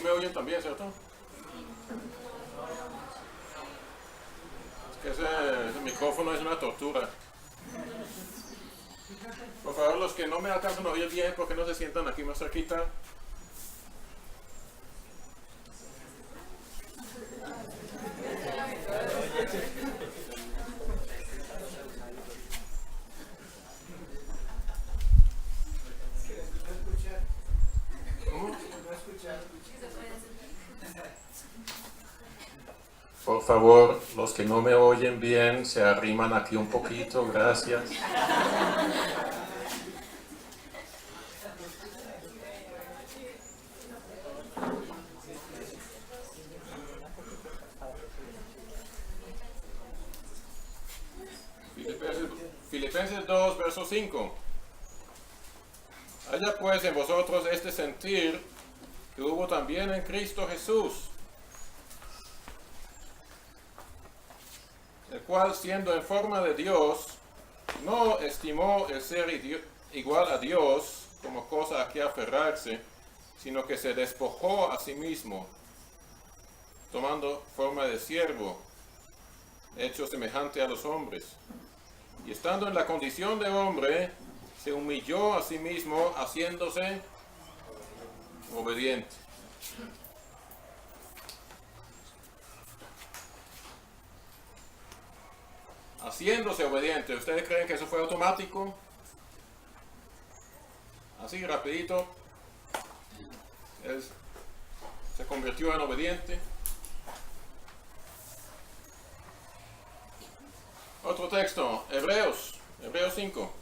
me oyen también, ¿cierto? Es que ese micrófono es una tortura. Por favor, los que no me alcanzan a oír bien, ¿por qué no se sientan aquí más cerquita? Por favor, los que no me oyen bien, se arriman aquí un poquito, gracias. Filipenses 2, verso 5. Haya pues en vosotros este sentir que hubo también en Cristo Jesús, el cual siendo en forma de Dios, no estimó el ser igual a Dios como cosa a que aferrarse, sino que se despojó a sí mismo, tomando forma de siervo, hecho semejante a los hombres. Y estando en la condición de hombre, se humilló a sí mismo, haciéndose obediente. Haciéndose obediente. ¿Ustedes creen que eso fue automático? Así, rapidito. Él se convirtió en obediente. Otro texto, Hebreos 5.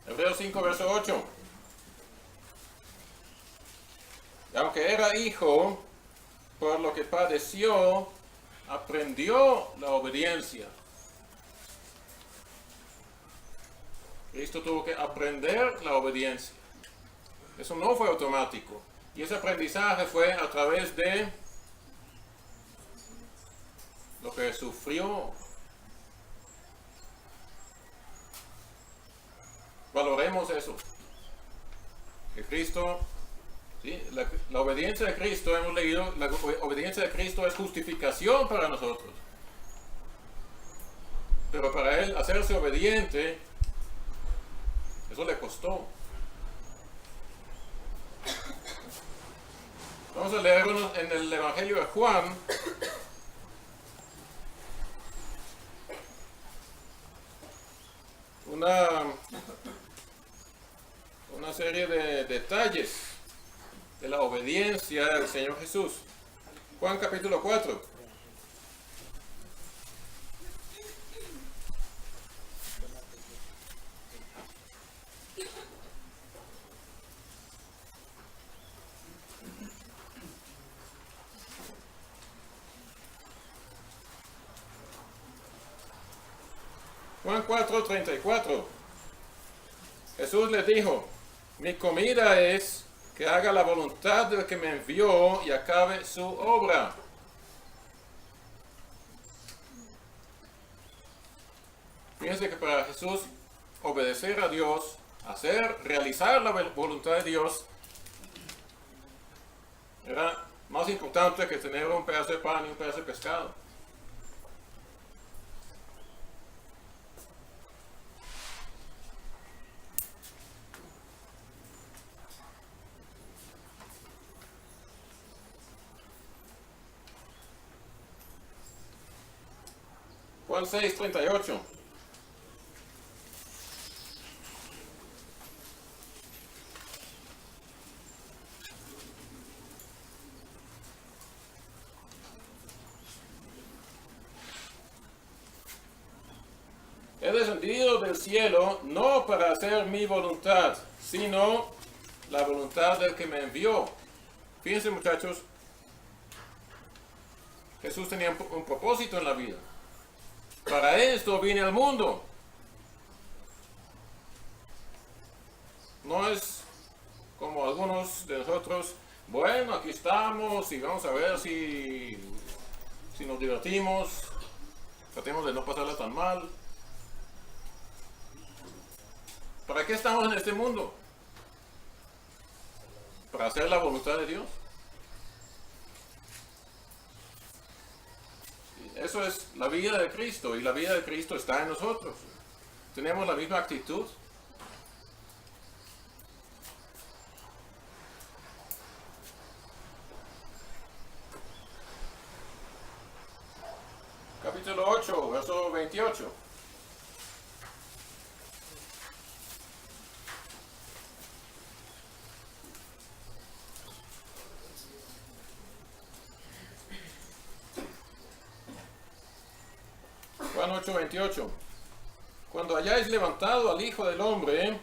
Hebreos 5, verso 8. Y aunque era hijo, por lo que padeció, aprendió la obediencia. Cristo tuvo que aprender la obediencia. Eso no fue automático. Y ese aprendizaje fue a través de lo que sufrió. Valoremos eso. Que Cristo, ¿sí? La obediencia de Cristo, hemos leído, la obediencia de Cristo es justificación para nosotros. Pero para Él hacerse obediente, eso le costó. Vamos a leer en el Evangelio de Juan. Una serie de detalles de la obediencia del Señor Jesús. Juan capítulo 4. Juan 4:34. Jesús les dijo: mi comida es que haga la voluntad del que me envió y acabe su obra. Fíjense que para Jesús obedecer a Dios, realizar la voluntad de Dios, era más importante que tener un pedazo de pan y un pedazo de pescado. Juan 6:38. He descendido del cielo no para hacer mi voluntad, sino la voluntad del que me envió. Fíjense, muchachos, Jesús tenía un propósito en la vida. Para esto vine al mundo. No es algunos de nosotros, bueno, aquí estamos y vamos a ver si nos divertimos, tratemos de no pasarla tan mal. ¿Para qué estamos en este mundo? ¿Para hacer la voluntad de Dios? Eso es la vida de Cristo, y la vida de Cristo está en nosotros. ¿Tenemos la misma actitud? Capítulo 8, verso 28. Juan 8, 28. Cuando hayáis levantado al Hijo del Hombre,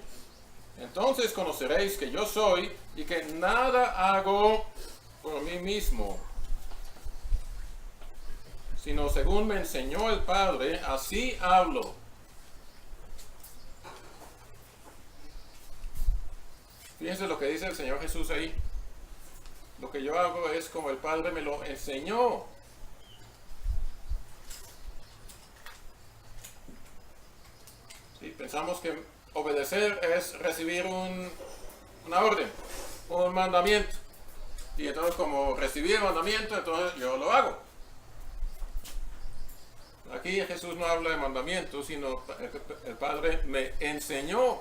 entonces conoceréis que yo soy y que nada hago por mí mismo, sino según me enseñó el Padre, así hablo. Fíjense lo que dice el Señor Jesús ahí. Lo que yo hago es como el Padre me lo enseñó. ¿Sí? Pensamos que obedecer es recibir una orden, un mandamiento. Y entonces como recibí el mandamiento, entonces yo lo hago. Aquí Jesús no habla de mandamientos, sino el Padre me enseñó.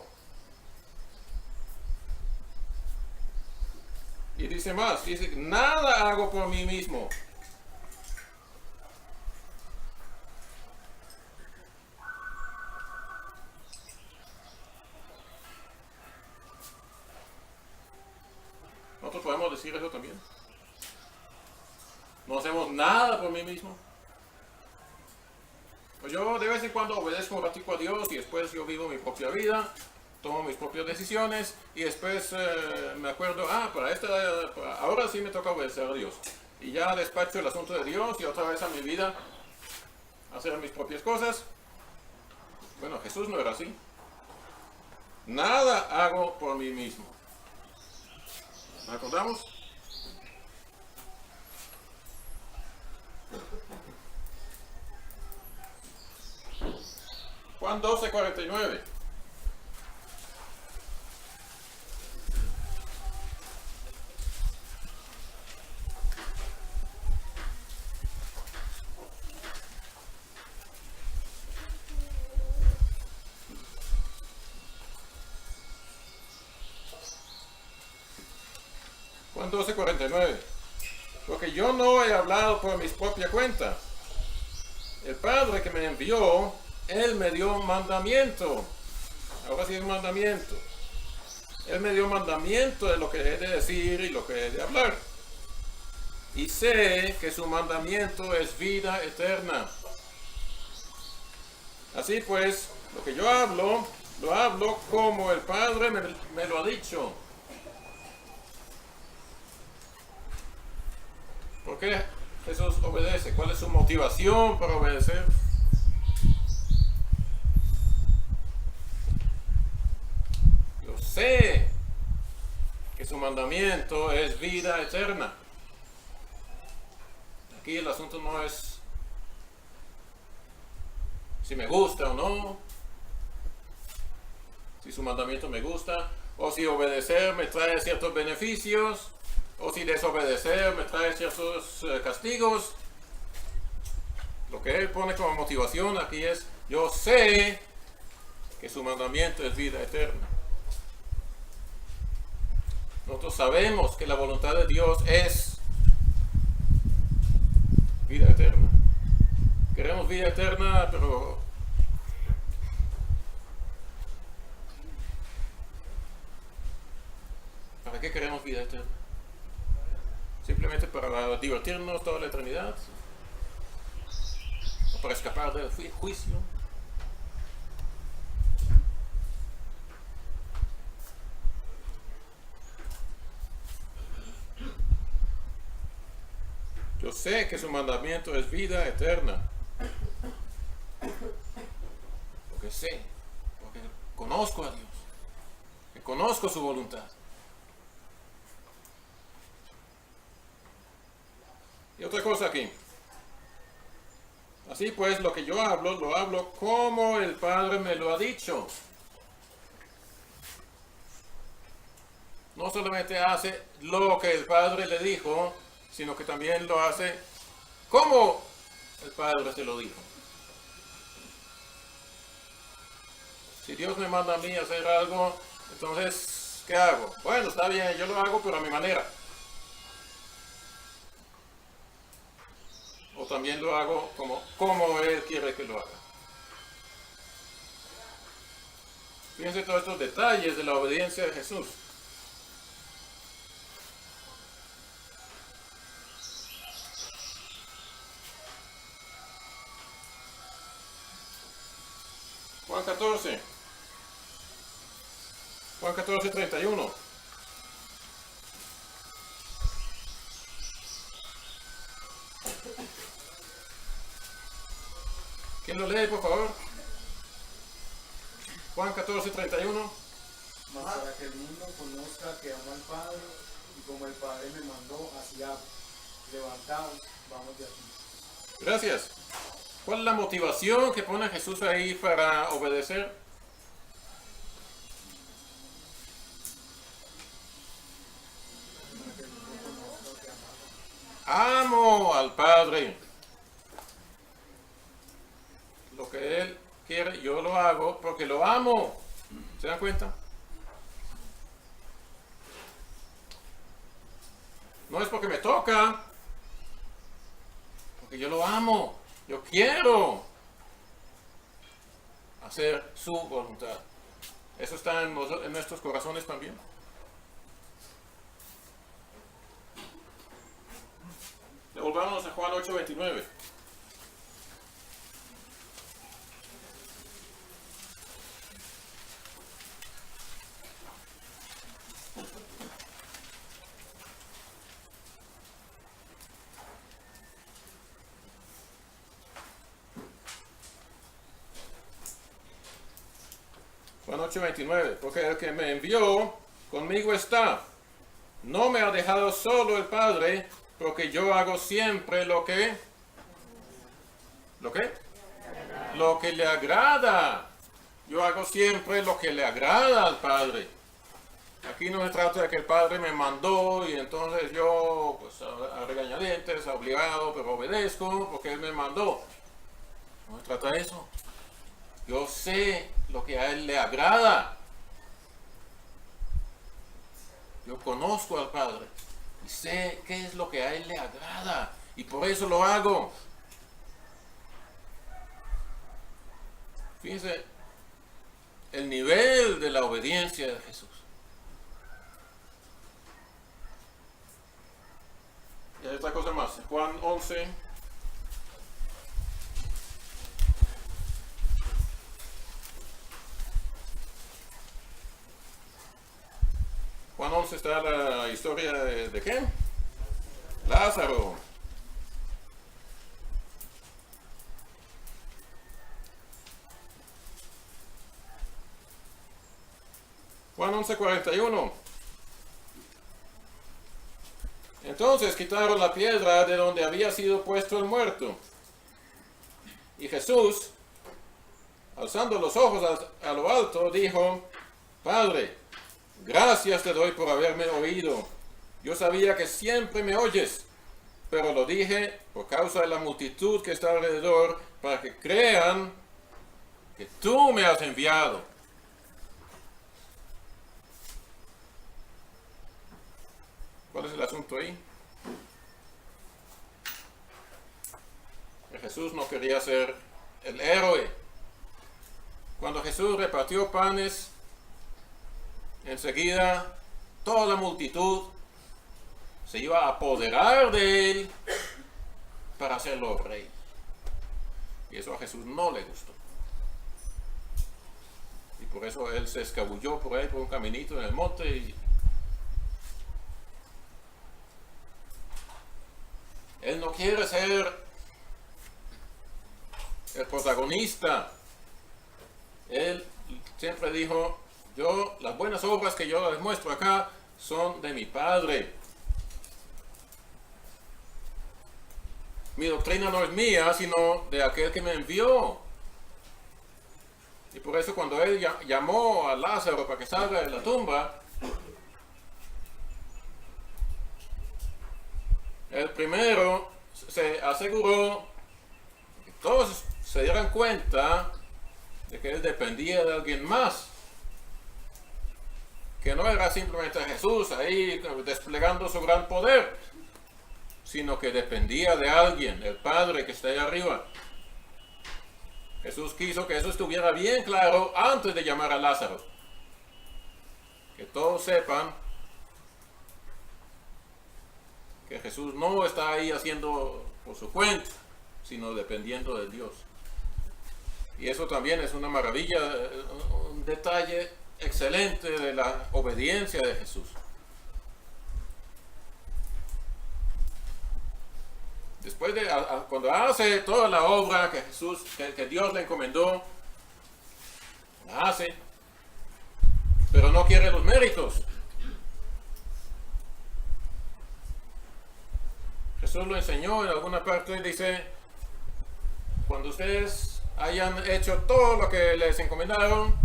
Y dice más, dice, nada hago por mí mismo. Nosotros podemos decir eso también. No hacemos nada por mí mismo. Pues yo de vez en cuando obedezco un ratico a Dios y después yo vivo mi propia vida, tomo mis propias decisiones y después me acuerdo, ahora sí me toca obedecer a Dios. Y ya despacho el asunto de Dios y otra vez a mi vida hacer mis propias cosas. Bueno, Jesús no era así. Nada hago por mí mismo. ¿Nos acordamos? Juan 12:49. Juan 12:49. Porque yo no he hablado por mi propia cuenta. El Padre que me envió, Él me dio mandamiento. Ahora sí es mandamiento. Él me dio mandamiento de lo que he de decir y lo que he de hablar. Y sé que su mandamiento es vida eterna. Así pues, lo que yo hablo, lo hablo como el Padre me lo ha dicho. ¿Por qué Jesús obedece? ¿Cuál es su motivación para obedecer? Yo sé que su mandamiento es vida eterna. Aquí el asunto no es si me gusta o no, si su mandamiento me gusta, o si obedecer me trae ciertos beneficios, o si desobedecer me trae ciertos castigos. Lo que Él pone como motivación aquí es, yo sé que su mandamiento es vida eterna. Nosotros sabemos que la voluntad de Dios es vida eterna. Queremos vida eterna, pero ¿para qué queremos vida eterna? ¿Simplemente para divertirnos toda la eternidad? ¿O para escapar del juicio? Yo sé que su mandamiento es vida eterna. Porque sé, porque conozco a Dios, que conozco su voluntad. Y otra cosa aquí. Así pues, lo que yo hablo, lo hablo como el Padre me lo ha dicho. No solamente hace lo que el Padre le dijo, sino que también lo hace como el Padre se lo dijo. Si Dios me manda a mí a hacer algo, entonces, ¿qué hago? Bueno, está bien, yo lo hago, pero a mi manera. O también lo hago como Él quiere que lo haga. Fíjense todos estos detalles de la obediencia de Jesús. Juan 14. Juan 14, 31. ¿Quién lo lee, por favor? Juan 14, 31. Mas para que el mundo conozca que amo al Padre, y como el Padre me mandó, así hago. Levantaos, vamos de aquí. Gracias. ¿Cuál es la motivación que pone Jesús ahí para obedecer? Amo al Padre. Lo que Él quiere, yo lo hago porque lo amo. ¿Se dan cuenta? No es porque me toca, porque yo lo amo. Yo quiero hacer su voluntad. Eso está en nuestros corazones también. Volvamos a Juan 8:29. Juan 8:29. Porque el que me envió conmigo está. No me ha dejado solo el Padre, porque yo hago siempre lo que le agrada. Yo hago siempre lo que le agrada al Padre. Aquí no se trata de que el Padre me mandó y entonces yo, pues a regañadientes, obligado, pero obedezco porque Él me mandó. No se trata de eso. Yo sé lo que a Él le agrada. Yo conozco al Padre y sé qué es lo que a Él le agrada y por eso lo hago. Fíjense el nivel de la obediencia de Jesús. Y hay otra cosa más. Juan 11. Juan 11 está la historia de ¿qué? Lázaro. Juan 11:41. Entonces quitaron la piedra de donde había sido puesto el muerto. Y Jesús, alzando los ojos a lo alto, dijo: Padre, gracias te doy por haberme oído. Yo sabía que siempre me oyes, pero lo dije por causa de la multitud que está alrededor, para que crean que tú me has enviado. ¿Cuál es el asunto ahí? Que Jesús no quería ser el héroe. Cuando Jesús repartió panes, enseguida toda la multitud se iba a apoderar de él para hacerlo rey. Y eso a Jesús no le gustó. Y por eso él se escabulló por ahí por un caminito en el monte y él no quiere ser el protagonista. Él siempre dijo: las buenas obras que yo les muestro acá son de mi Padre. mi doctrina no es mía, sino de aquel que me envió. Y por eso cuando él llamó a Lázaro para que salga de la tumba, el primero se aseguró que todos se dieran cuenta de que él dependía de alguien más, que no era simplemente Jesús ahí desplegando su gran poder, sino que dependía de alguien, el Padre que está ahí arriba. Jesús quiso que eso estuviera bien claro antes de llamar a Lázaro, que todos sepan que Jesús no está ahí haciendo por su cuenta, sino dependiendo de Dios. Y eso también es una maravilla, un detalle excelente de la obediencia de Jesús. Después de cuando hace toda la obra que Jesús, que Dios le encomendó, la hace, pero no quiere los méritos. Jesús lo enseñó en alguna parte, dice, cuando ustedes hayan hecho todo lo que les encomendaron,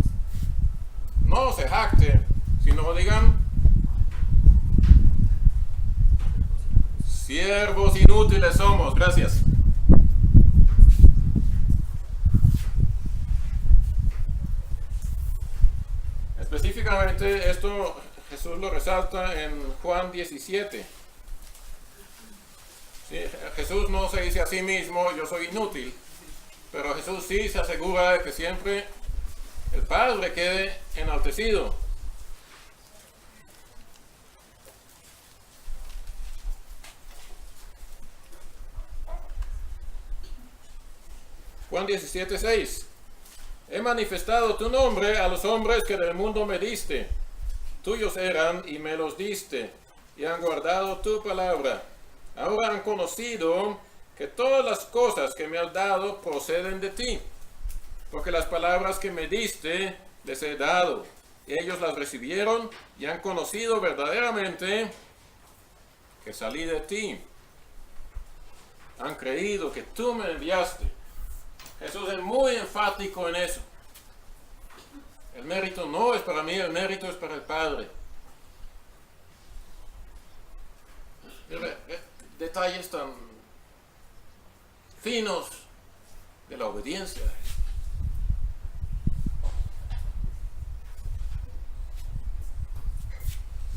no se jacten, sino digan, siervos inútiles somos, gracias. Específicamente esto Jesús lo resalta en Juan 17. Sí, Jesús no se dice a sí mismo, yo soy inútil, pero Jesús sí se asegura de que siempre el Padre quede enaltecido. Juan 17:6. He manifestado tu nombre a los hombres que del mundo me diste. Tuyos eran y me los diste, y han guardado tu palabra. Ahora han conocido que todas las cosas que me has dado proceden de ti, porque las palabras que me diste les he dado. Ellos las recibieron y han conocido verdaderamente que salí de ti. Han creído que tú me enviaste. Jesús es muy enfático en eso. El mérito no es para mí, el mérito es para el Padre. Detalles tan finos de la obediencia.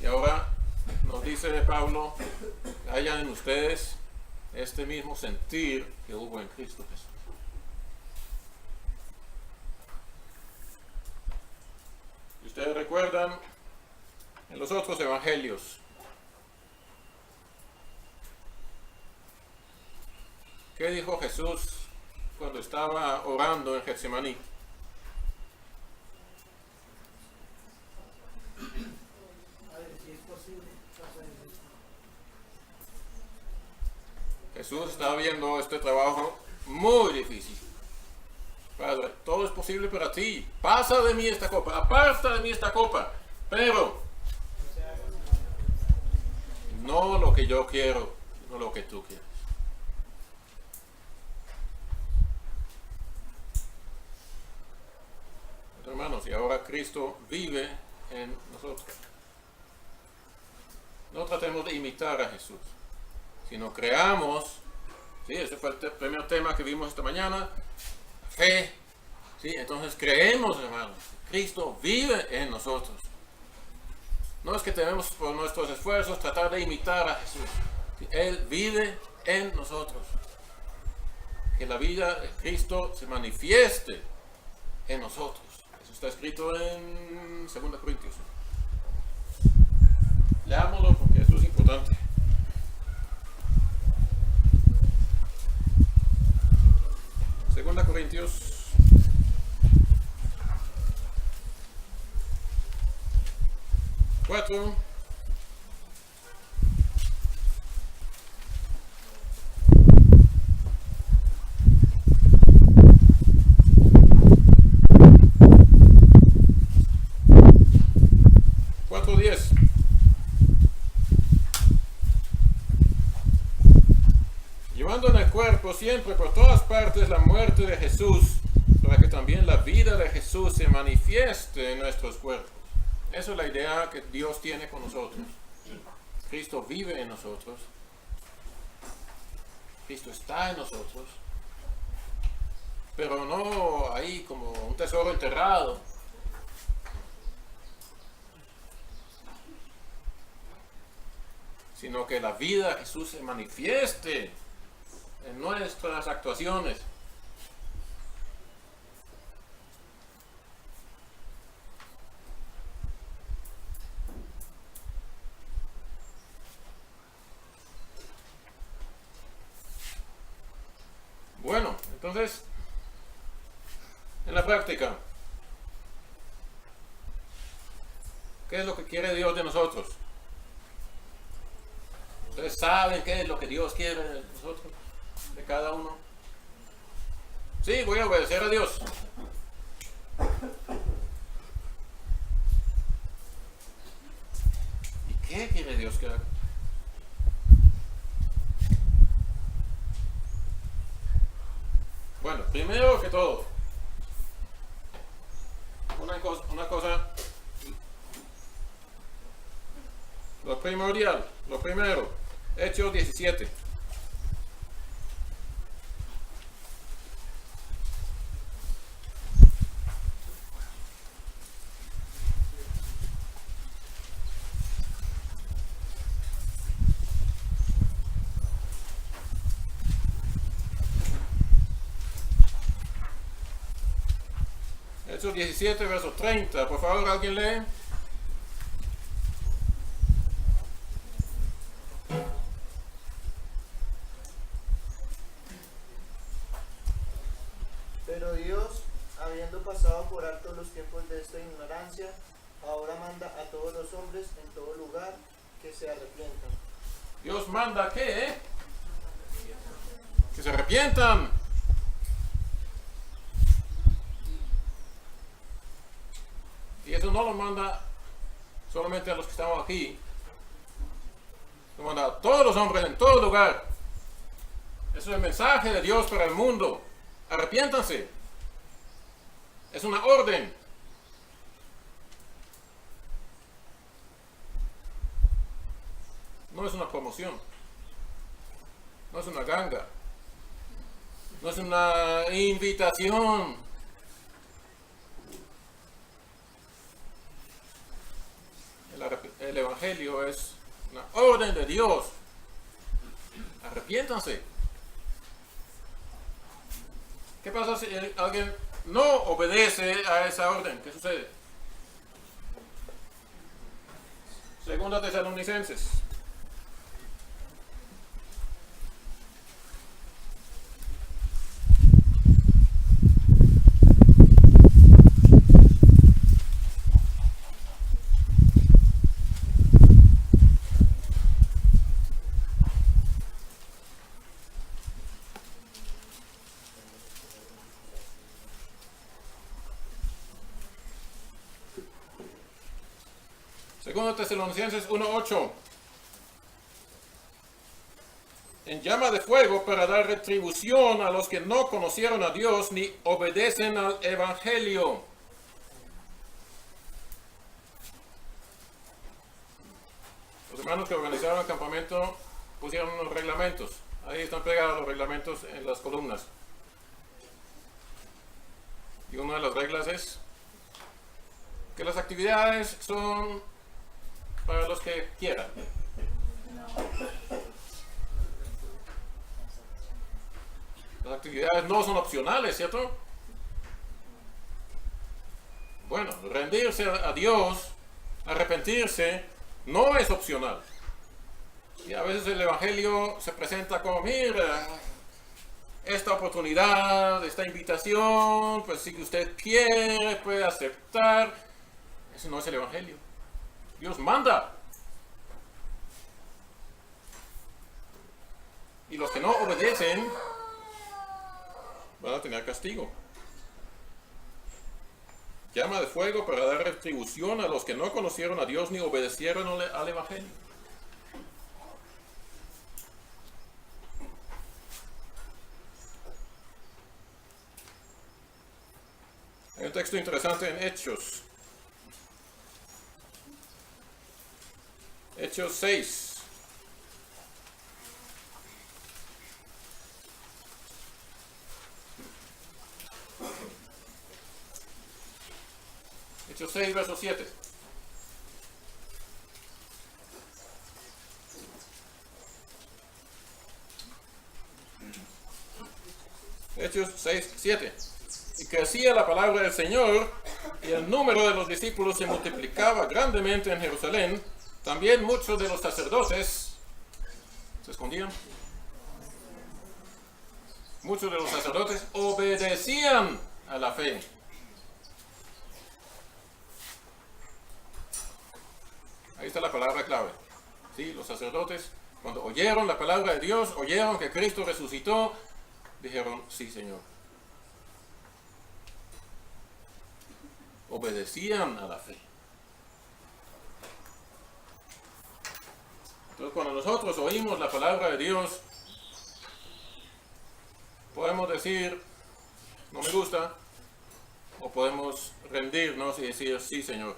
Y ahora nos dice Pablo, hayan en ustedes este mismo sentir que hubo en Cristo Jesús. Y ustedes recuerdan en los otros evangelios, ¿qué dijo Jesús cuando estaba orando en Getsemaní? Jesús estaba viendo este trabajo muy difícil. Padre, todo es posible para ti. Pasa de mí esta copa, aparta de mí esta copa, pero no lo que yo quiero, sino lo que tú quieres. Hermanos, y ahora Cristo vive en nosotros. No tratemos de imitar a Jesús, sino creamos, ¿sí? Ese fue el primer tema que vimos esta mañana, fe, ¿sí? Entonces creemos, hermanos, Cristo vive en nosotros. No es que tenemos por nuestros esfuerzos tratar de imitar a Jesús, ¿sí? Él vive en nosotros. Que la vida de Cristo se manifieste en nosotros. Eso está escrito en 2 Corintios. Leámoslo porque eso es importante. 2 Corintios 4. Llevando en el cuerpo siempre por todas partes la muerte de Jesús, para que también la vida de Jesús se manifieste en nuestros cuerpos. Esa es la idea que Dios tiene con nosotros. Cristo vive en nosotros. Cristo está en nosotros. Pero no ahí como un tesoro enterrado. Sino que la vida de Jesús se manifieste en nuestras actuaciones. Bueno, entonces, en la práctica, ¿qué es lo que quiere Dios de nosotros? ¿Ustedes saben qué es lo que Dios quiere de nosotros? De cada uno. Sí, voy a obedecer a Dios. ¿Y qué quiere Dios que haga? Bueno, primero que todo, una cosa, lo primordial, lo primero, Hechos 17. Hechos 17, verso 30. Por favor, ¿alguien lee? Pero Dios, habiendo pasado por alto los tiempos de esta ignorancia, ahora manda a todos los hombres en todo lugar que se arrepientan. Dios manda ¿qué? Que se arrepientan. Y eso no lo manda solamente a los que estamos aquí. Lo manda a todos los hombres en todo lugar. Eso es el mensaje de Dios para el mundo. Arrepiéntanse. Es una orden. No es una promoción. No es una ganga. No es una invitación. El Evangelio es una orden de Dios. Arrepiéntanse. ¿Qué pasa si alguien no obedece a esa orden? ¿Qué sucede? Segunda Tesalonicenses. Segundo Tesalonicenses 1:8. En llama de fuego para dar retribución a los que no conocieron a Dios ni obedecen al Evangelio. Los hermanos que organizaron el campamento pusieron unos reglamentos. Ahí están pegados los reglamentos en las columnas. Y una de las reglas es que las actividades son para los que quieran. Las actividades no son opcionales, ¿cierto? Bueno, rendirse a Dios, arrepentirse, no es opcional. Y a veces el Evangelio se presenta como, mira, esta oportunidad, esta invitación, pues si usted quiere, puede aceptar. Eso no es el Evangelio. Dios manda. Y los que no obedecen van a tener castigo. Llama de fuego para dar retribución a los que no conocieron a Dios ni obedecieron al Evangelio. un texto interesante en Hechos. Hechos 6. Hechos 6, verso 7. Hechos 6, 7. Y crecía la palabra del Señor, y el número de los discípulos se multiplicaba grandemente en Jerusalén. También muchos de los sacerdotes se escondían. Muchos de los sacerdotes obedecían a la fe. Ahí está la palabra clave. ¿Sí? Los sacerdotes, cuando oyeron la palabra de Dios, oyeron que Cristo resucitó, dijeron, sí, Señor. Obedecían a la fe. Entonces, cuando nosotros oímos la palabra de Dios, podemos decir, no me gusta, o podemos rendirnos y decir, sí, Señor.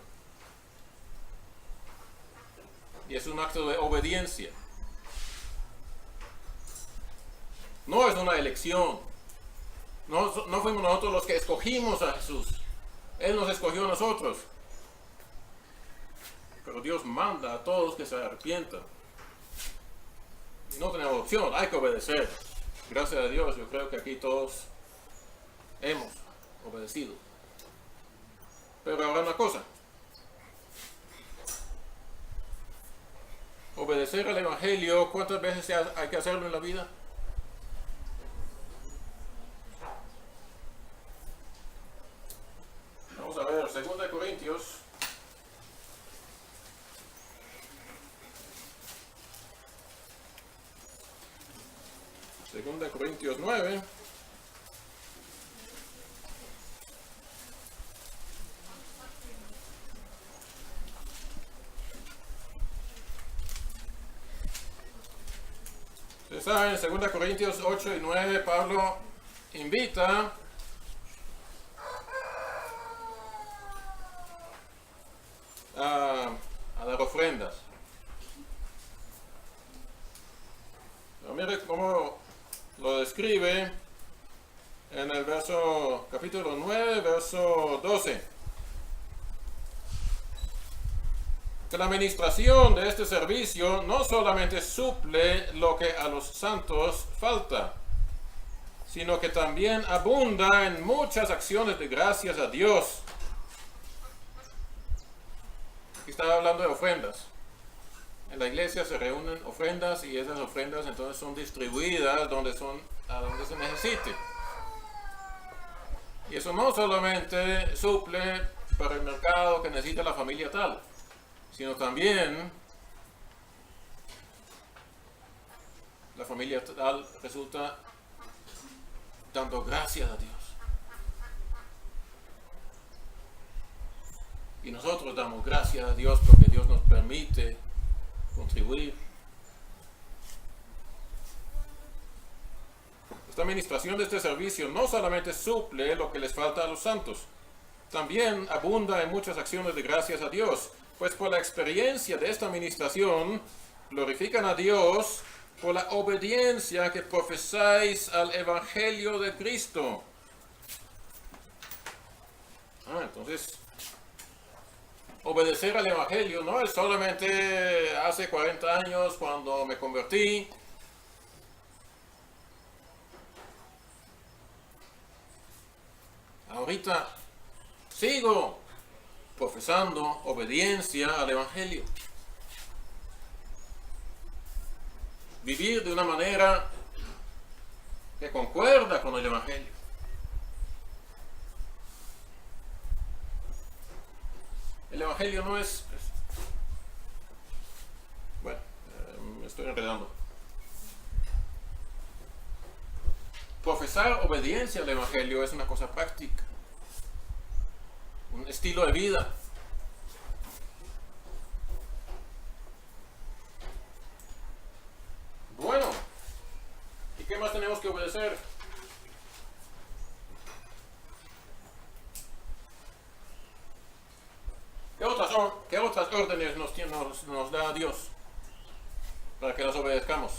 Y es un acto de obediencia. No es una elección. No fuimos nosotros los que escogimos a Jesús. Él nos escogió a nosotros. Pero Dios manda a todos que se arrepientan. Y no tenemos opción, hay que obedecer. Gracias a Dios, yo creo que aquí todos hemos obedecido. Pero ahora una cosa. Obedecer al Evangelio, ¿cuántas veces hay que hacerlo en la vida? Vamos a ver, 2 Corintios. Segunda Corintios 9. Ustedes saben, en 2 Corintios 8 y 9, Pablo invita a dar ofrendas. Pero mire cómo lo describe en el capítulo 9, verso 12. Que la administración de este servicio no solamente suple lo que a los santos falta, sino que también abunda en muchas acciones de gracias a Dios. Aquí estaba hablando de ofrendas. En la iglesia se reúnen ofrendas y esas ofrendas entonces son distribuidas a donde se necesite. Y eso no solamente suple para el mercado que necesita la familia tal, sino también la familia tal resulta dando gracias a Dios. Y nosotros damos gracias a Dios porque Dios nos permite contribuir. Esta administración de este servicio no solamente suple lo que les falta a los santos, también abunda en muchas acciones de gracias a Dios, pues por la experiencia de esta administración glorifican a Dios por la obediencia que profesáis al Evangelio de Cristo. Entonces, obedecer al Evangelio no es solamente hace 40 años cuando me convertí. Ahorita sigo profesando obediencia al Evangelio. Vivir de una manera que concuerda con el Evangelio. El Evangelio no es... Bueno, me estoy enredando. Profesar obediencia al Evangelio es una cosa práctica, un estilo de vida. Bueno, ¿y qué más tenemos que obedecer? qué otras órdenes nos da Dios para que las obedezcamos?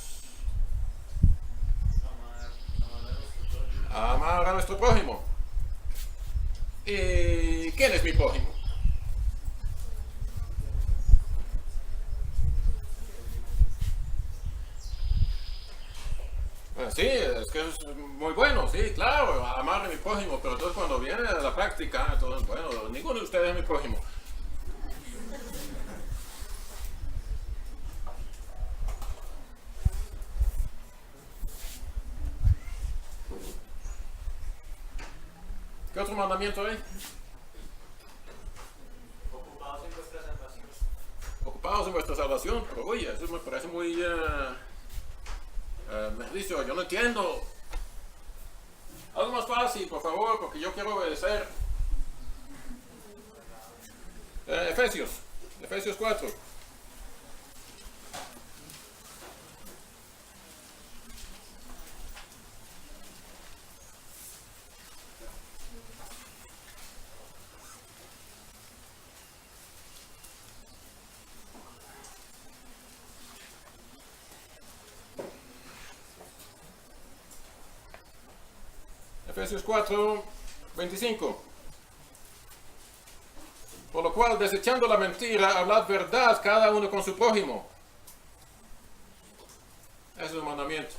Amar a nuestro prójimo. ¿Y quién es mi prójimo? Sí, es que es muy bueno, sí, claro, amar a mi prójimo, pero entonces cuando viene a la práctica, entonces, bueno, ninguno de ustedes es mi prójimo. ¿Qué otro mandamiento hay? Ocupados en vuestra salvación. Ocupados en vuestra salvación, pero oye, eso me parece muy... me dice, yo no entiendo. Algo más fácil, por favor, porque yo quiero obedecer. Efesios 4. Efesios 4, 25. Por lo cual, desechando la mentira, hablad verdad cada uno con su prójimo. Ese es el mandamiento.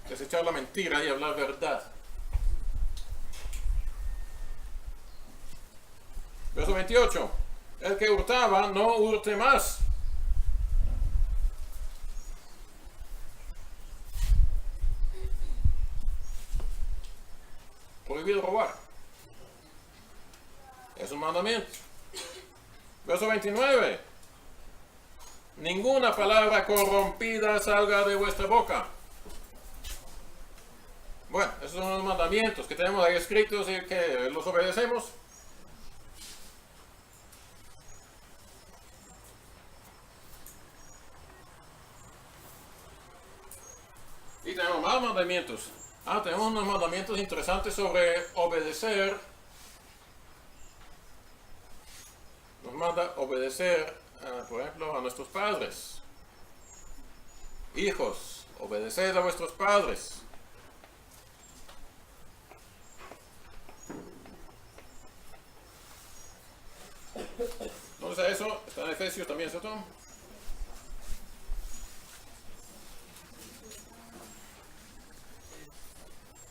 Desechar la mentira y hablar verdad. Verso 28. El que hurtaba, no hurte más. Prohibido robar. Es un mandamiento. Verso 29. Ninguna palabra corrompida salga de vuestra boca. Bueno, esos son los mandamientos que tenemos ahí escritos y que los obedecemos. Y tenemos más mandamientos. Tenemos unos mandamientos interesantes sobre obedecer. Nos manda obedecer, por ejemplo, a nuestros padres. Hijos, obedeced a vuestros padres. ¿Dónde está eso? Está en Efesios también, ¿cierto?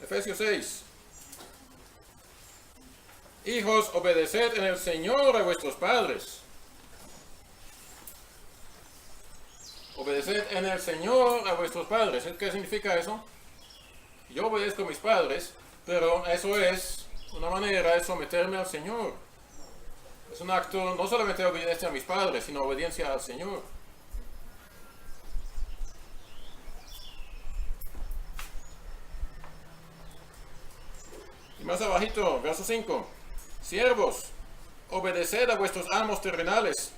Efesios 6. Hijos, obedeced en el Señor a vuestros padres. Obedeced en el Señor a vuestros padres. ¿Qué significa eso? Yo obedezco a mis padres, pero eso es una manera de someterme al Señor. Es un acto no solamente de obediencia a mis padres, sino obediencia al Señor. Y más abajito, verso 5. Siervos, obedeced a vuestros amos terrenales.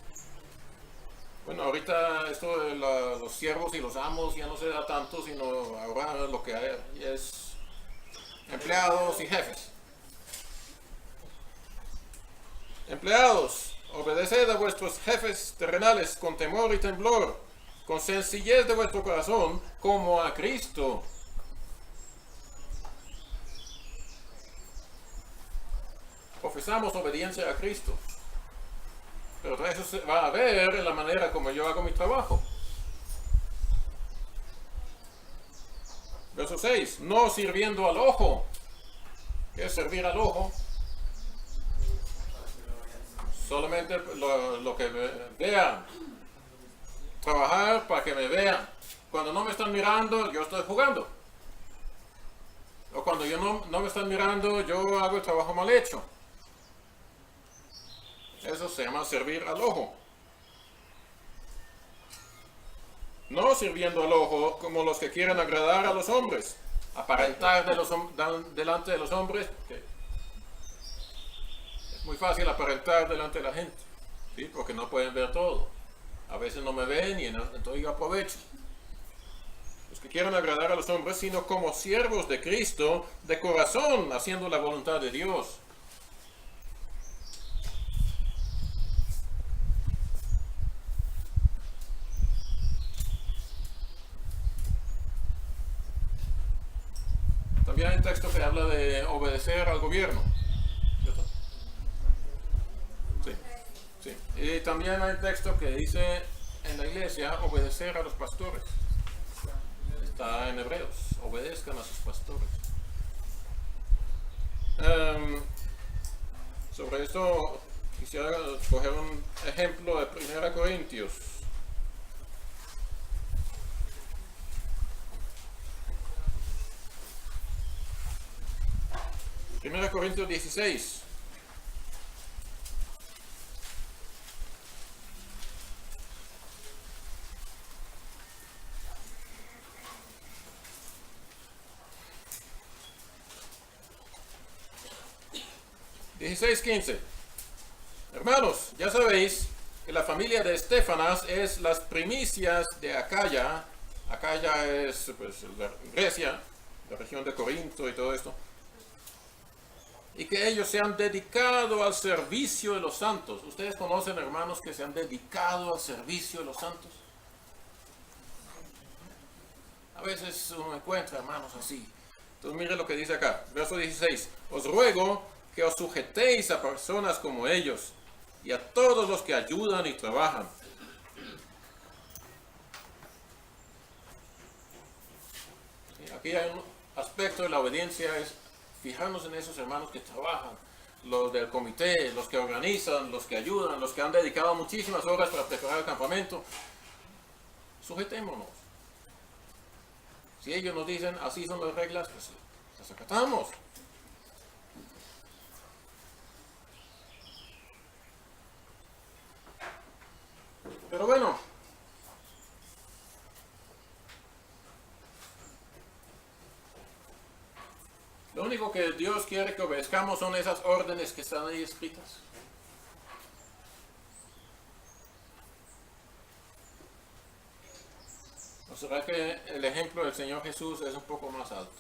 Bueno, ahorita esto de los siervos y los amos ya no se da tanto, sino ahora lo que hay es empleados y jefes. Empleados, obedeced a vuestros jefes terrenales con temor y temblor, con sencillez de vuestro corazón, como a Cristo. Profesamos obediencia a Cristo, pero eso se va a ver en la manera como yo hago mi trabajo. Verso 6. No sirviendo al ojo. ¿Qué es servir al ojo? Solamente lo que vean. Trabajar para que me vean. Cuando no me están mirando, yo estoy jugando. O cuando no me están mirando, yo hago el trabajo mal hecho. Eso se llama servir al ojo. No sirviendo al ojo como los que quieren agradar a los hombres, aparentar delante de los hombres. Es muy fácil aparentar delante de la gente, ¿sí? Porque no pueden ver todo. A veces no me ven y entonces yo aprovecho. Los que quieren agradar a los hombres, sino como siervos de Cristo, de corazón, haciendo la voluntad de Dios. también hay un texto que habla de obedecer al gobierno, ¿cierto? Sí, sí. Y también hay un texto que dice en la iglesia obedecer a los pastores. Está en Hebreos, obedezcan a sus pastores. Sobre esto quisiera coger un ejemplo de 1 Corintios. 1 Corintios 16. Hermanos, ya sabéis que la familia de Estefanas es las primicias de Acaya. Acaya es pues, Grecia, la región de Corinto y todo esto. Y que ellos se han dedicado al servicio de los santos. ¿Ustedes conocen hermanos que se han dedicado al servicio de los santos? A veces uno encuentra hermanos así. Entonces mire lo que dice acá, verso 16. Os ruego que os sujetéis a personas como ellos y a todos los que ayudan y trabajan. Aquí hay un aspecto de la obediencia, es fijarnos en esos hermanos que trabajan, los del comité, los que organizan, los que ayudan, los que han dedicado muchísimas horas para preparar el campamento. Sujetémonos. Si ellos nos dicen así son las reglas, pues las acatamos. Pero bueno, lo único que Dios quiere que obedezcamos son esas órdenes que están ahí escritas. ¿O será que el ejemplo del Señor Jesús es un poco más alto?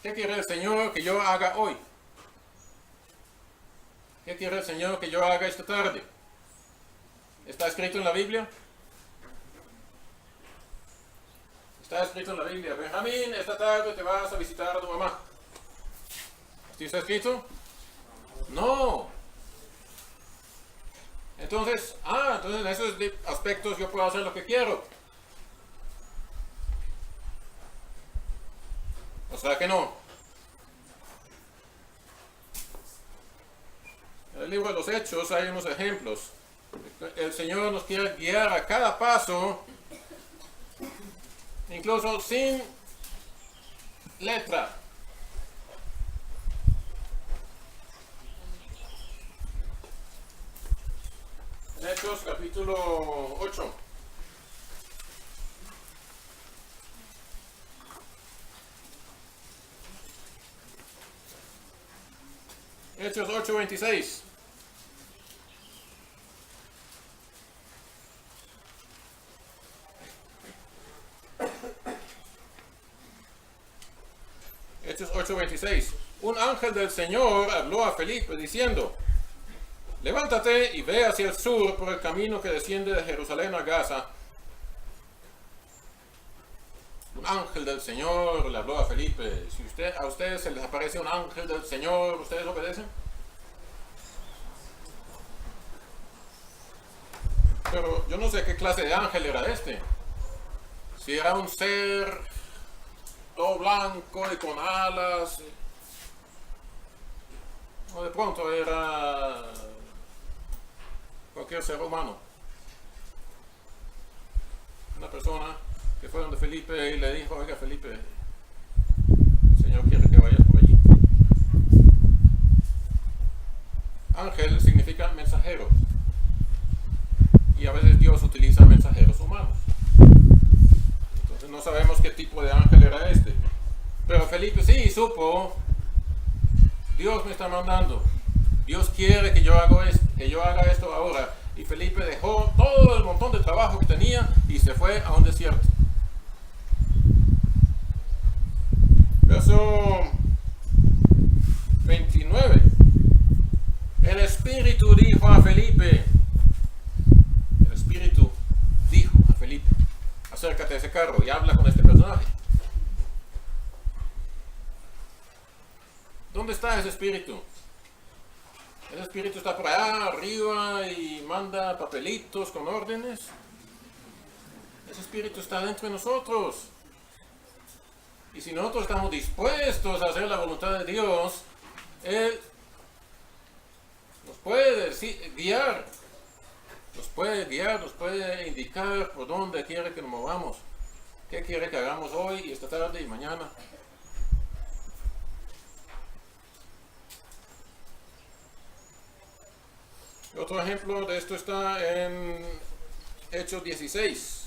¿Qué quiere el Señor que yo haga hoy? ¿Qué quiere el Señor que yo haga esta tarde? ¿Está escrito en la Biblia? Está escrito en la Biblia. Benjamín, esta tarde te vas a visitar a tu mamá. ¿Sí está escrito? No. Entonces, en esos aspectos yo puedo hacer lo que quiero. O sea que no. En el libro de los Hechos hay unos ejemplos. El Señor nos quiere guiar a cada paso, incluso sin letra. En Hechos capítulo 8. Hechos 8:26. Hechos 8:26. Un ángel del Señor habló a Felipe diciendo: levántate y ve hacia el sur por el camino que desciende de Jerusalén a Gaza. Un ángel del Señor le habló a Felipe. Si a ustedes se les aparece un ángel del Señor, ¿ustedes obedecen? Pero yo no sé qué clase de ángel era este. Si era un ser todo blanco y con alas, o de pronto era cualquier ser humano. Una persona que fue donde Felipe y le dijo: oiga Felipe, el Señor quiere que vayas por allí. Ángel significa mensajero, y a veces Dios utiliza mensajeros humanos. Entonces no sabemos qué tipo de ángel era este, pero Felipe sí supo: Dios me está mandando, Dios quiere que yo haga esto ahora. Y Felipe dejó todo el montón de trabajo que tenía y se fue a un desierto. Verso 29. El Espíritu dijo carro y habla con este personaje. ¿Dónde está ese espíritu? Ese espíritu está por allá arriba y manda papelitos con órdenes. Ese espíritu está dentro de nosotros. Y si nosotros estamos dispuestos a hacer la voluntad de Dios, Él nos puede guiar. Nos puede indicar por dónde quiere que nos movamos. ¿Qué quiere que hagamos hoy y esta tarde y mañana? Otro ejemplo de esto está en Hechos 16.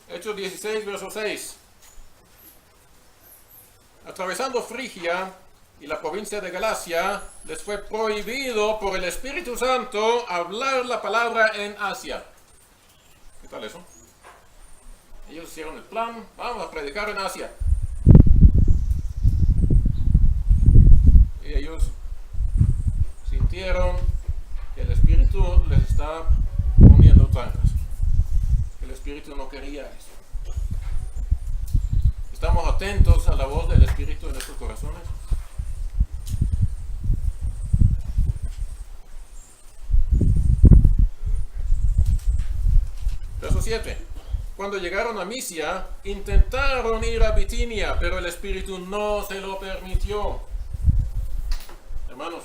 Hechos 16, verso 6. Atravesando Frigia y la provincia de Galacia, les fue prohibido por el Espíritu Santo hablar la palabra en Asia. ¿Qué tal eso? Ellos hicieron el plan, vamos a predicar en Asia. Y ellos sintieron que el Espíritu les está poniendo trancas. El Espíritu no quería eso. ¿Estamos atentos a la voz del Espíritu en nuestros corazones? Verso 7. Cuando llegaron a Misia, intentaron ir a Bitinia, pero el Espíritu no se lo permitió. Hermanos,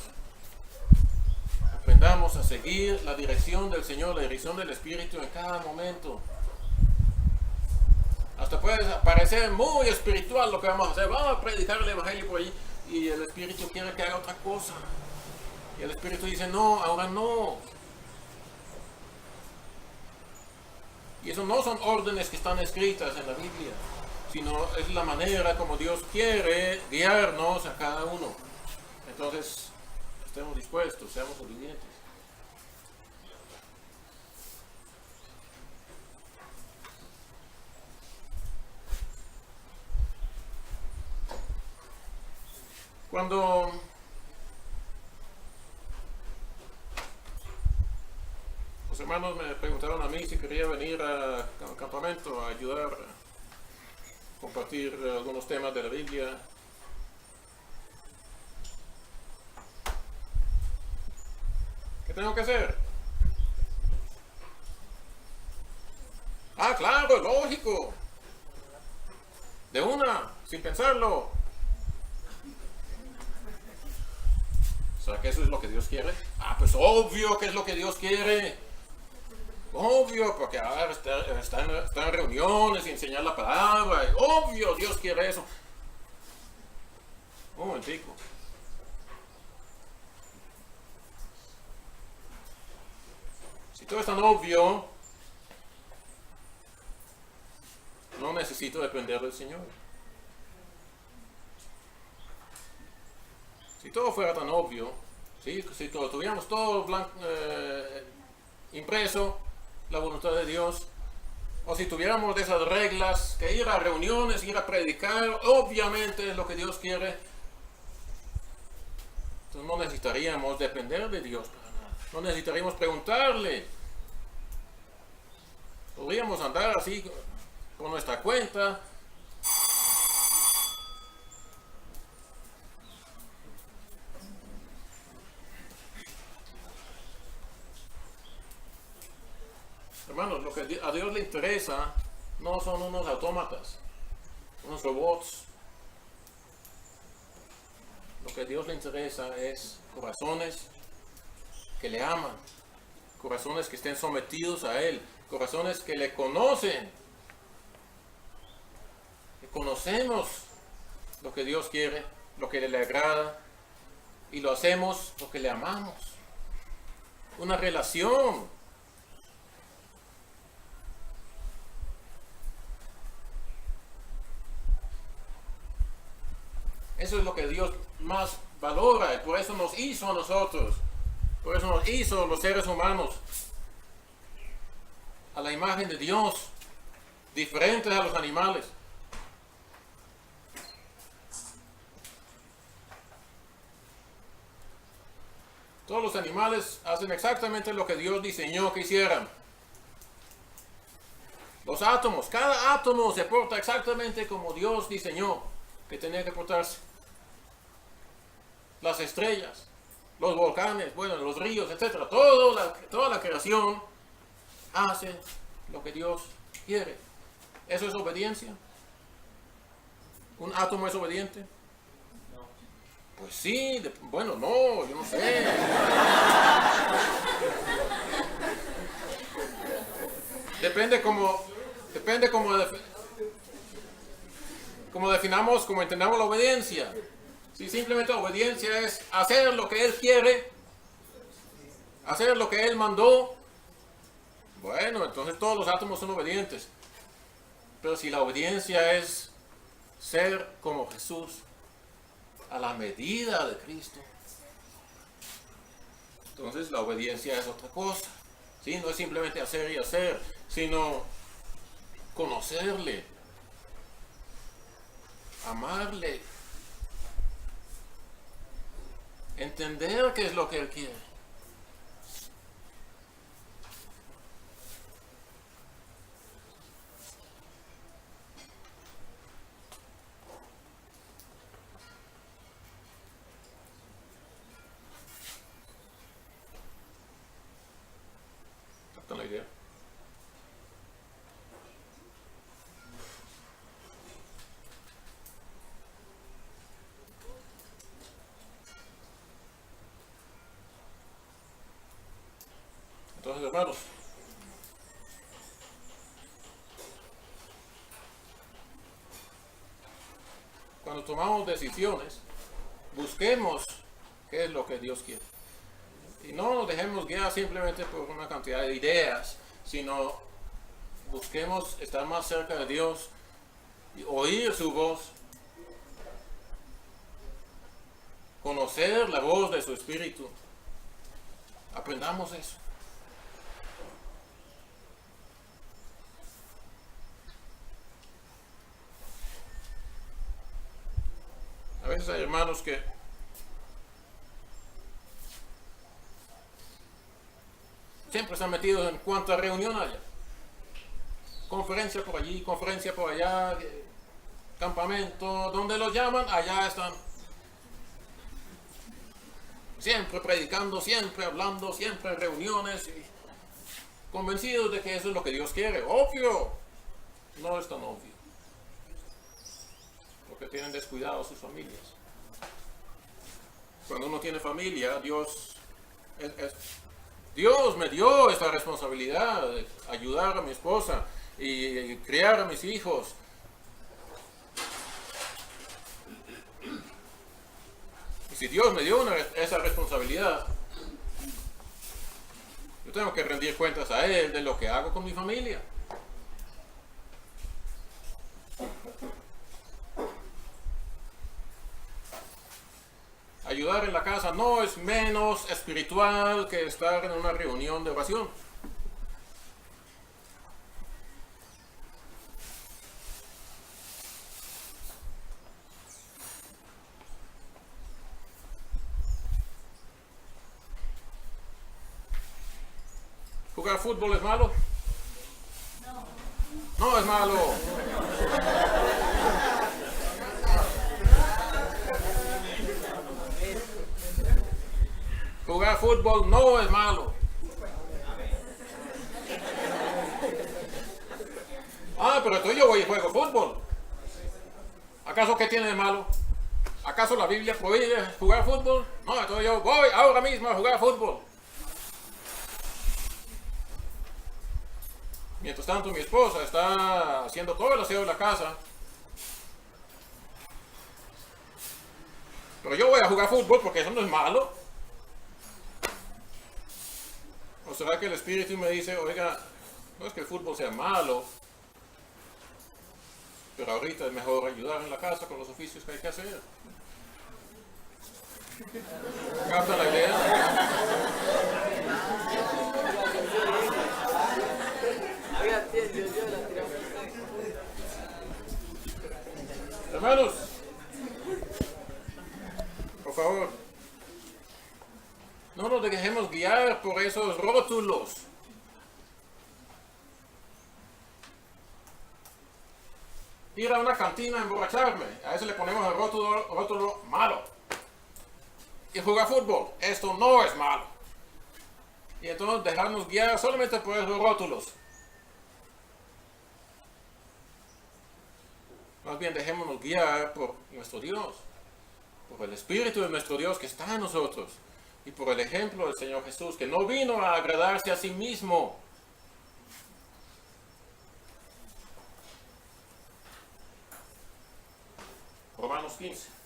aprendamos a seguir la dirección del Señor, la dirección del Espíritu en cada momento. Hasta puede parecer muy espiritual lo que vamos a hacer. Vamos a predicar el Evangelio por ahí y el Espíritu quiere que haga otra cosa. Y el Espíritu dice, no, ahora no. Y eso no son órdenes que están escritas en la Biblia, sino es la manera como Dios quiere guiarnos a cada uno. Entonces, estemos dispuestos, seamos obedientes. Cuando los hermanos me preguntaron a mí si quería venir al campamento a ayudar a compartir algunos temas de la Biblia, ¿qué tengo que hacer? Ah, claro, lógico. De una, sin pensarlo. ¿Será que eso es lo que Dios quiere? Ah, pues obvio que es lo que Dios quiere. Obvio, porque ahora está en reuniones y enseñar la palabra. Obvio, Dios quiere eso. Un momentico. Si todo es tan obvio, no necesito depender del Señor. Si todo fuera tan obvio, ¿sí? Si tuviéramos todo impreso, la voluntad de Dios, o si tuviéramos de esas reglas, que ir a reuniones, ir a predicar, obviamente es lo que Dios quiere, entonces no necesitaríamos depender de Dios para nada, no necesitaríamos preguntarle, podríamos andar así con nuestra cuenta. Hermanos, lo que a Dios le interesa no son unos autómatas, unos robots. Lo que a Dios le interesa es corazones que le aman, corazones que estén sometidos a Él, corazones que le conocen, que conocemos lo que Dios quiere, lo que le agrada, y lo hacemos porque le amamos. Una relación. Eso es lo que Dios más valora y por eso nos hizo a nosotros. Por eso nos hizo los seres humanos a la imagen de Dios, diferentes a los animales. animales hacen exactamente lo que Dios diseñó que hicieran. Los átomos, cada átomo se porta exactamente como Dios diseñó que tenía que portarse. Las estrellas, los volcanes, bueno, los ríos, etc. Toda la creación hace lo que Dios quiere. ¿Eso es obediencia? ¿Un átomo es obediente? Pues sí, bueno, no, yo no sé. Depende cómo definamos, cómo entendamos la obediencia. Si simplemente obediencia es hacer lo que Él quiere, hacer lo que Él mandó, bueno, entonces todos los átomos son obedientes. Pero si la obediencia es ser como Jesús, a la medida de Cristo, entonces la obediencia es otra cosa. ¿Sí? No es simplemente hacer y hacer, sino conocerle, amarle, entender qué es lo que Él quiere. ¿Captan la idea? Entonces, hermanos, cuando tomamos decisiones, busquemos qué es lo que Dios quiere. Y no nos dejemos guiar simplemente por una cantidad de ideas, sino busquemos estar más cerca de Dios y oír su voz, conocer la voz de su Espíritu. Aprendamos eso. A veces hay hermanos que siempre están metidos en cuanta reunión haya. Conferencia por allí, conferencia por allá, campamento, donde los llaman, allá están. Siempre predicando, siempre hablando, siempre en reuniones, y convencidos de que eso es lo que Dios quiere. Obvio, no es tan obvio, porque tienen descuidados sus familias. Cuando uno tiene familia, Dios me dio esta responsabilidad de ayudar a mi esposa y criar a mis hijos. Y si Dios me dio esa responsabilidad, yo tengo que rendir cuentas a Él de lo que hago con mi familia. Ayudar en la casa no es menos espiritual que estar en una reunión de oración. ¿Jugar fútbol es malo? No es malo. Jugar fútbol no es malo. Ah, pero entonces yo voy y juego fútbol. ¿Acaso qué tiene de malo? ¿Acaso la Biblia prohíbe jugar fútbol? No, entonces yo voy ahora mismo a jugar fútbol. Mientras tanto mi esposa está haciendo todo el aseo de la casa. Pero yo voy a jugar fútbol porque eso no es malo. ¿O será que el Espíritu me dice, oiga, no es que el fútbol sea malo, pero ahorita es mejor ayudar en la casa con los oficios que hay que hacer? ¿Capta la idea? Hermanos, por favor, no nos dejemos esos rótulos. Ir a una cantina a emborracharme, a eso le ponemos el rótulo malo. Y jugar fútbol, esto no es malo. Y entonces dejarnos guiar solamente por esos rótulos. Más bien dejémonos guiar por nuestro Dios, por el Espíritu de nuestro Dios que está en nosotros y por el ejemplo del Señor Jesús, que no vino a agradarse a sí mismo. Romanos 15.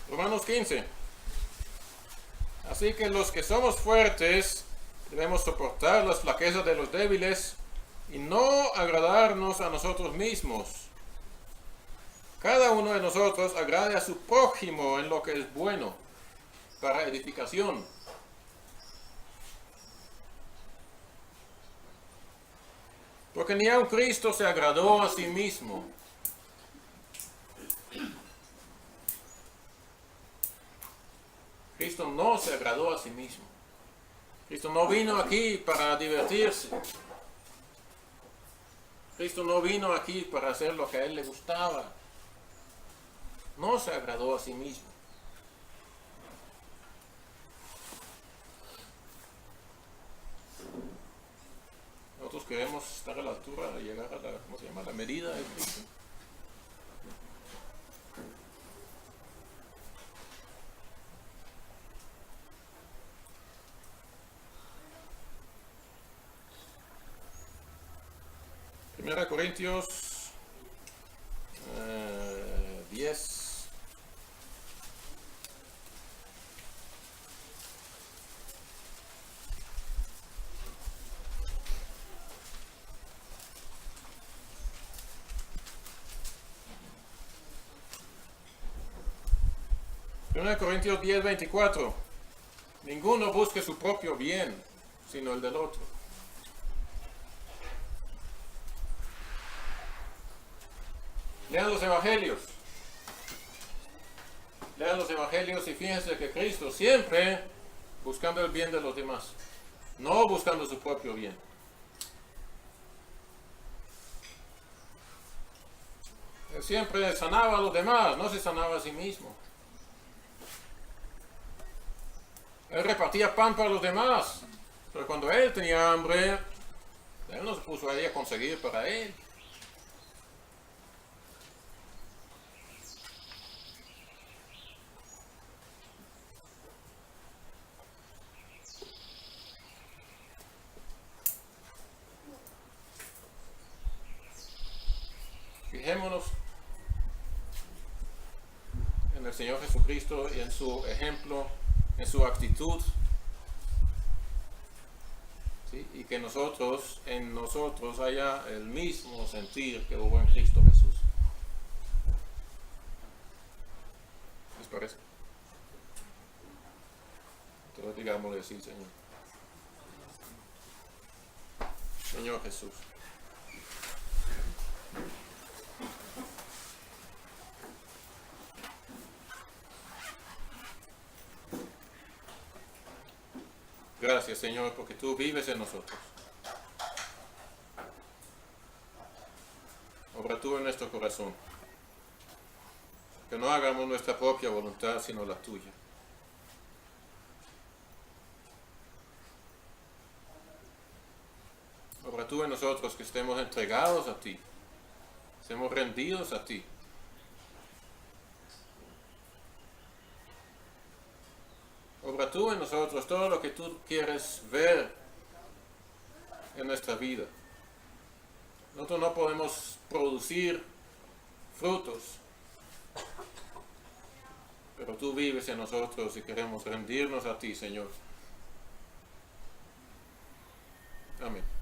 Romanos 15. Así que los que somos fuertes debemos soportar las flaquezas de los débiles y no agradarnos a nosotros mismos. Cada uno de nosotros agrade a su prójimo en lo que es bueno, para edificación. Porque ni aun Cristo se agradó a sí mismo. Cristo no se agradó a sí mismo. Cristo no vino aquí para divertirse. Cristo no vino aquí para hacer lo que a él le gustaba. No se agradó a sí mismo. Nosotros queremos estar a la altura de llegar a la, ¿cómo se llama?, la medida de Cristo. Primera Corintios 10. Primera Corintios 10, 24. Ninguno busque su propio bien, sino el del otro. Lean los evangelios. Lean los evangelios y fíjense que Cristo siempre buscando el bien de los demás, no buscando su propio bien. Él siempre sanaba a los demás, no se sanaba a sí mismo. Él repartía pan para los demás, pero cuando él tenía hambre, él no se puso ahí a conseguir para él. Fijémonos en el Señor Jesucristo y en su ejemplo, en su actitud, ¿sí? Y que en nosotros haya el mismo sentir que hubo en Cristo Jesús. ¿Les parece? Entonces digámosle así, Señor. Señor Jesús. Gracias, Señor, porque tú vives en nosotros. Obra tú en nuestro corazón. Que no hagamos nuestra propia voluntad, sino la tuya. Obra tú en nosotros que estemos entregados a ti. Estemos rendidos a ti. Obra tú en nosotros todo lo que tú quieres ver en nuestra vida. Nosotros no podemos producir frutos, pero tú vives en nosotros y queremos rendirnos a ti, Señor. Amén.